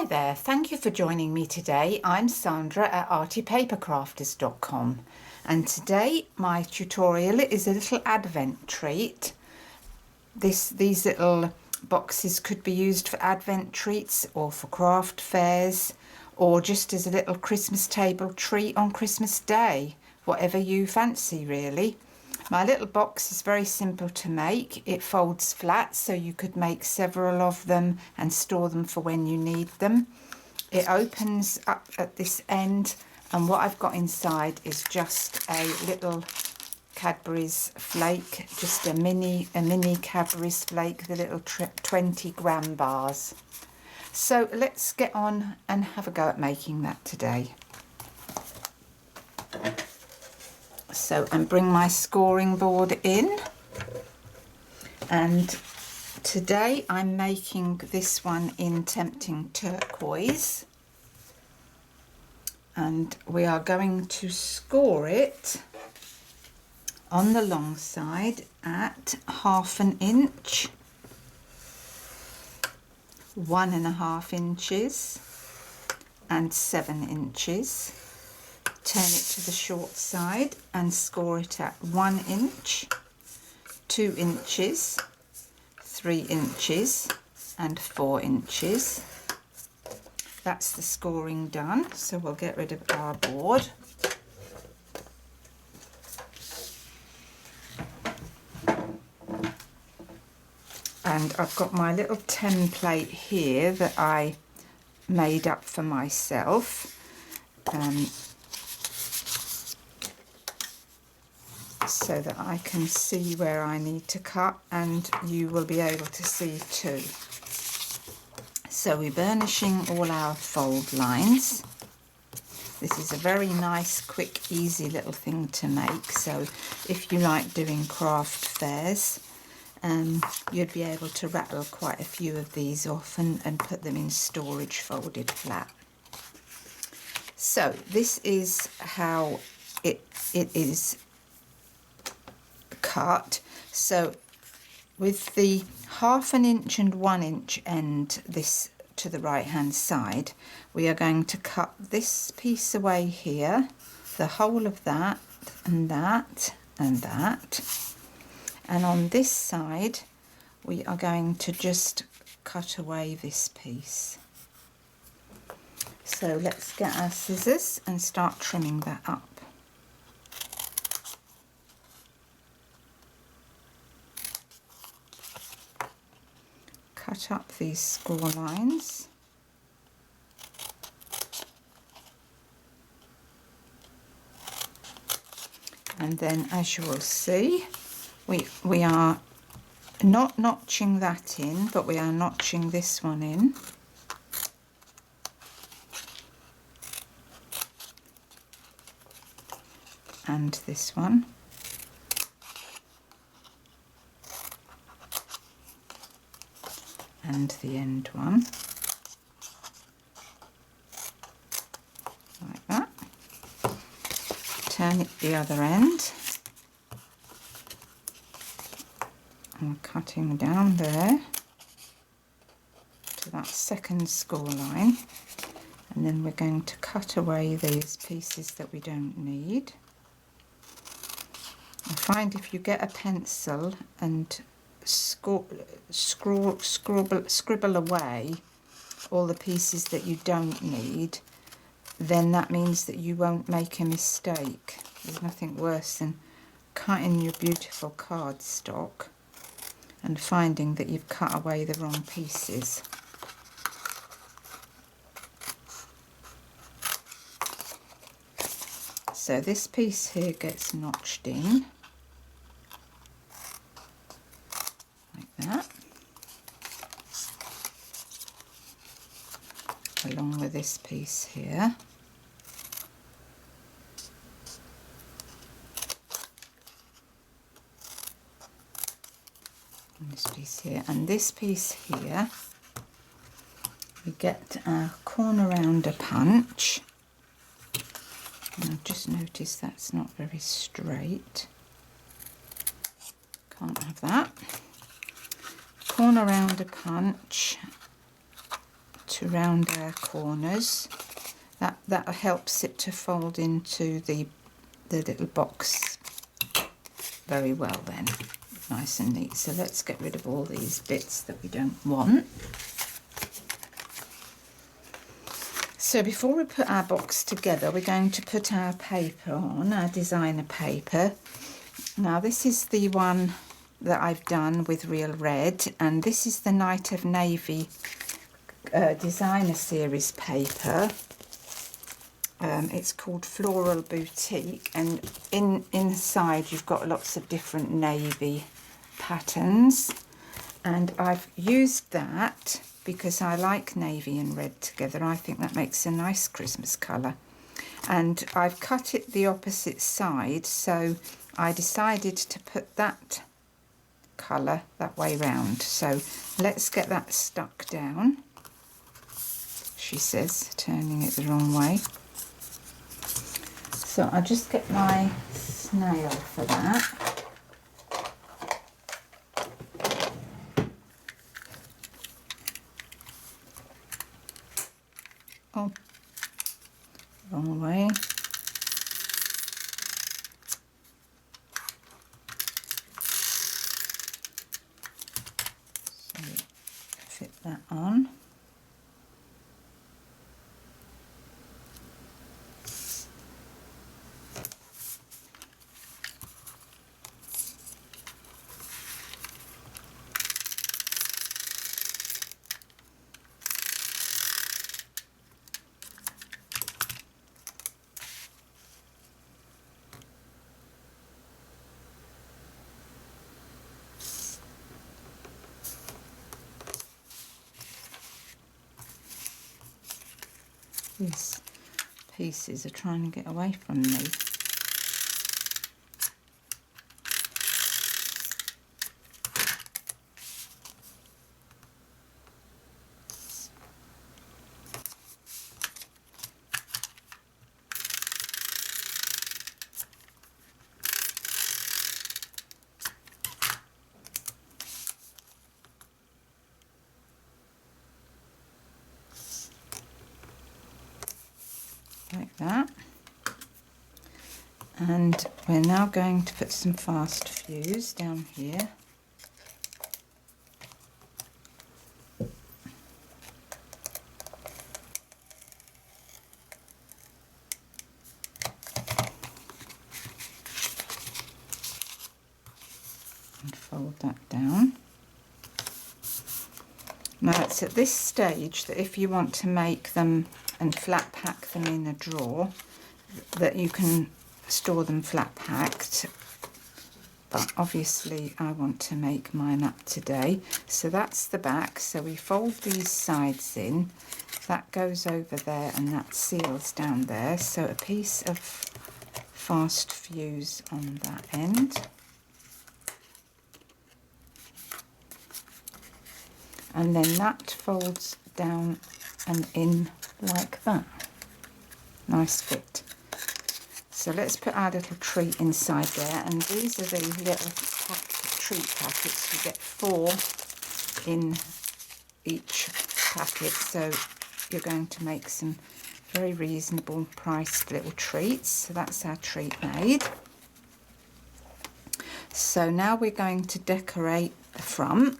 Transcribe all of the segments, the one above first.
there, thank you for joining me today. I'm Sandra at artypapercrafters.com, and today my tutorial is a little advent treat. These little boxes could be used for advent treats or for craft fairs or just as a little Christmas table treat on Christmas Day, whatever you fancy really. My little box is very simple to make. It folds flat so you could make several of them and store them for when you need them. It opens up at this end, and what I've got inside is just a little Cadbury's flake, just a mini Cadbury's flake, the little 20-gram bars. So let's get on and have a go at making that today. So, and bring my scoring board in, and today I'm making this one in Tempting Turquoise, and we are going to score it on the long side at 1/2 inch, 1.5 inches and 7 inches. Turn it to the short side and score it at 1 inch, 2 inches, 3 inches and 4 inches. That's the scoring done, so we'll get rid of our board. And I've got my little template here that I made up for myself. So that I can see where I need to cut, and you will be able to see too. So we're burnishing all our fold lines. This is a very nice, quick, easy little thing to make. So if you like doing craft fairs, you'd be able to rattle quite a few of these off and put them in storage folded flat. So this is how it is cut. So with the 1/2 inch and 1 inch end this to the right hand side, we are going to cut this piece away here, the whole of that and that and that, and on this side we are going to just cut away this piece. So let's get our scissors and start trimming that up. Cut up these score lines, and then as you will see, we are not notching that in, but we are notching this one in. And this one. And the end one, like that. Turn it the other end. I'm cutting down there to that second score line, and then we're going to cut away these pieces that we don't need. I find if you get a pencil and scribble away all the pieces that you don't need, then that means that you won't make a mistake. There's nothing worse than cutting your beautiful cardstock and finding that you've cut away the wrong pieces. So this piece here gets notched in like that, along with this piece here. And this piece here, and this piece here, we get our corner rounder punch. And I've just noticed that's not very straight. Can't have that. Corner rounder punch to round our corners. That helps it to fold into the little box very well then, nice and neat. So let's get rid of all these bits that we don't want. So before we put our box together, we're going to put our paper on, our designer paper. Now this is the one that I've done with Real Red, and this is the Night of Navy designer series paper. It's called Floral Boutique, and inside you've got lots of different navy patterns, and I've used that because I like navy and red together. I think that makes a nice Christmas colour, and I've cut it the opposite side, so I decided to put that colour that way round. So let's get that stuck down, she says, turning it the wrong way. So I'll just get my snail for that. Oh, wrong way. So fit that on. These pieces are trying to get away from me. Like that. And we're now going to put some fast fuse down here. And fold that down. Now it's at this stage that if you want to make them and flat pack them in a drawer, that you can store them flat packed, but obviously I want to make mine up today. So that's the back, so we fold these sides in, that goes over there and that seals down there, so a piece of fast fuse on that end. And then that folds down and in like that. Nice fit. So let's put our little treat inside there, and these are the little treat packets. You get 4 in each packet, so you're going to make some very reasonable priced little treats. So that's our treat made. So now we're going to decorate the front.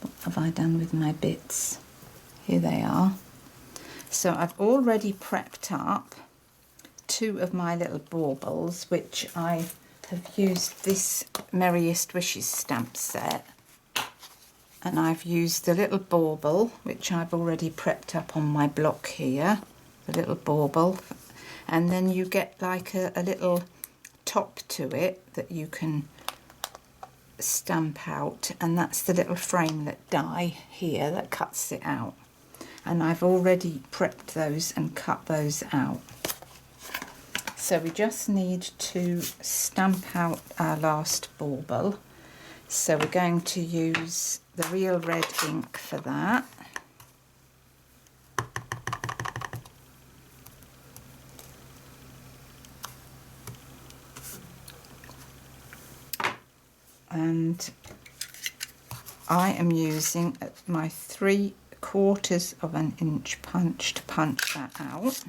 What have I done with my bits? Here they are. So I've already prepped up 2 of my little baubles, which I have used this Merriest Wishes stamp set, and I've used the little bauble, which I've already prepped up on my block here, the little bauble, and then you get like a little top to it that you can stamp out, and that's the little framelit die here that cuts it out. And I've already prepped those and cut those out. So we just need to stamp out our last bauble. So we're going to use the Real Red ink for that. And I am using my 3/4 of an inch punch to punch that out.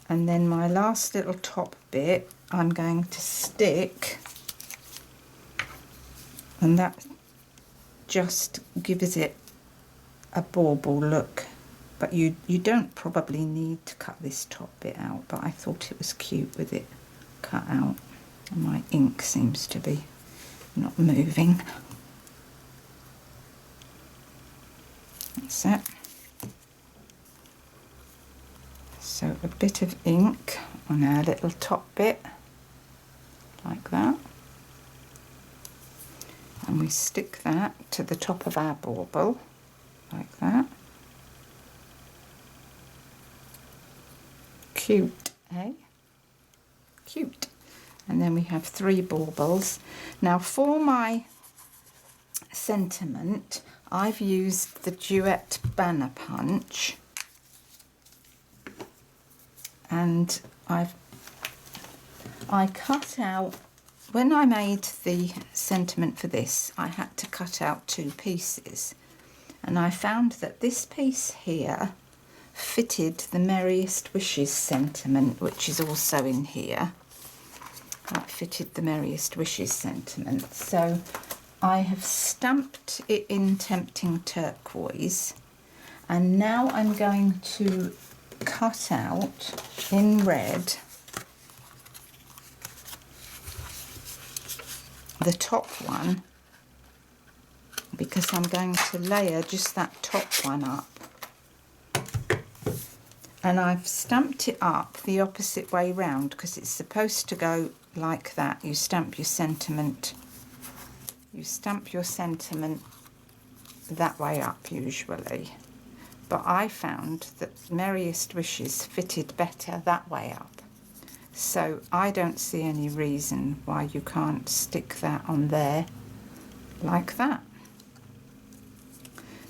And then my last little top bit I'm going to stick, and that just gives it a bauble look. But you don't probably need to cut this top bit out, but I thought it was cute with it cut out. And my ink seems to be not moving. That's it. So a bit of ink on our little top bit, like that. And we stick that to the top of our bauble, like that. Cute, eh? Cute. And then we have 3 baubles. Now for my sentiment, I've used the Duet Banner Punch, and I cut out, when I made the sentiment for this, I had to cut out 2 pieces, and I found that this piece here fitted the Merriest Wishes sentiment, which is also in here. That fitted the Merriest Wishes sentiment. So I have stamped it in Tempting Turquoise, and now I'm going to cut out in red the top one, because I'm going to layer just that top one up. And I've stamped it up the opposite way round because it's supposed to go like that. You stamp your sentiment that way up usually. But I found that Merriest Wishes fitted better that way up. So I don't see any reason why you can't stick that on there like that.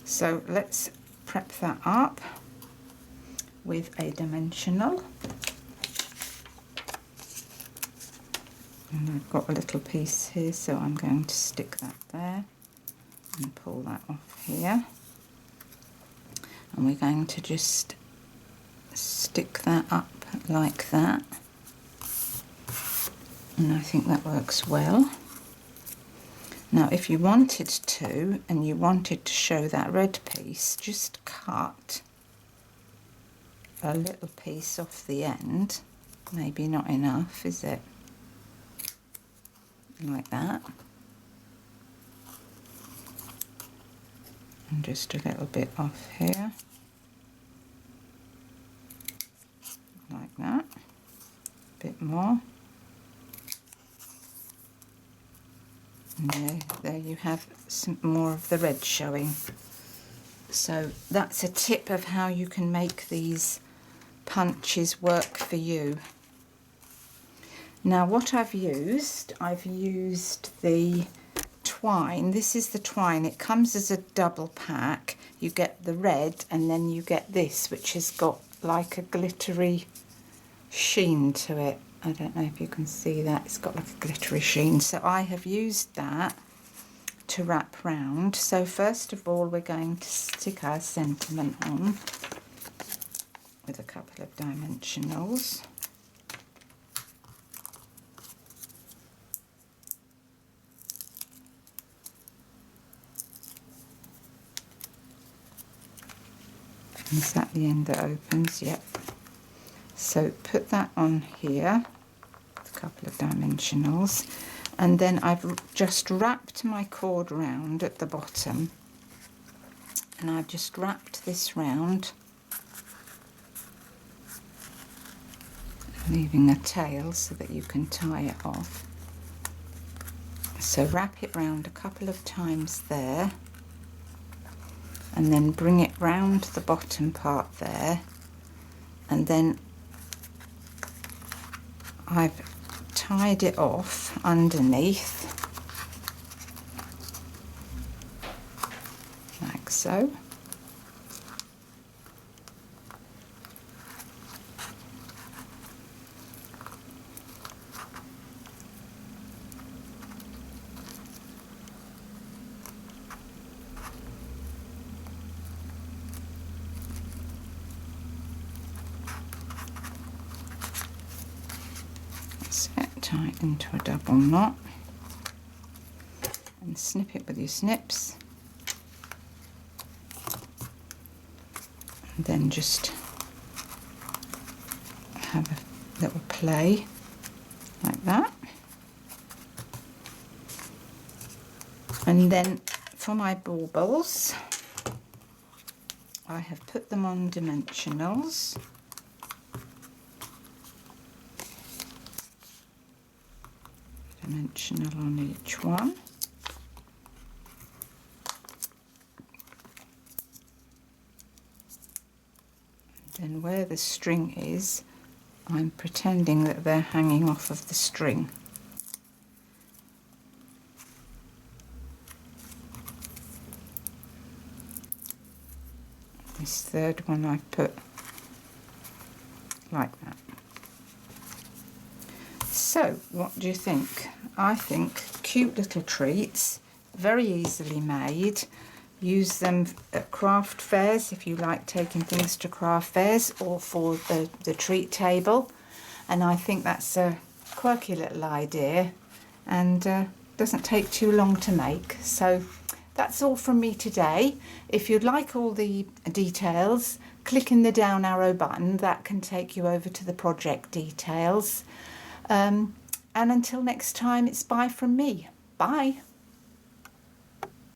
So let's prep that up with a dimensional. And I've got a little piece here, so I'm going to stick that there and pull that off here. And we're going to just stick that up like that. And I think that works well. Now if you wanted to, and you wanted to show that red piece, just cut a little piece off the end. Maybe not enough, is it? Like that. And just a little bit off here. Like that. A bit more. And there you have some more of the red showing. So that's a tip of how you can make these punches work for you. Now what I've used the twine. This is the twine. It comes as a double pack. You get the red and then you get this, which has got like a glittery sheen to it. I don't know if you can see that. It's got like a glittery sheen. So I have used that to wrap round. So first of all, we're going to stick our sentiment on with a couple of dimensionals. Is that the end that opens? Yep. So put that on here, with a couple of dimensionals, and then I've just wrapped my cord round at the bottom, and I've just wrapped this round, leaving a tail so that you can tie it off. So wrap it round a couple of times there, and then bring it round the bottom part there, and then I've tied it off underneath like so. tie it into a double knot and snip it with your snips, and then just have a little play like that. And then for my baubles, I have put them on dimensionals. Dimensional on each one. And then where the string is, I'm pretending that they're hanging off of the string. This third one I put like that. So what do you think? I think cute little treats, very easily made. Use them at craft fairs if you like taking things to craft fairs, or for the treat table. And I think that's a quirky little idea, and doesn't take too long to make. So that's all from me today. If you'd like all the details, click in the down arrow button. That can take you over to the project details. And until next time, it's bye from me. Bye.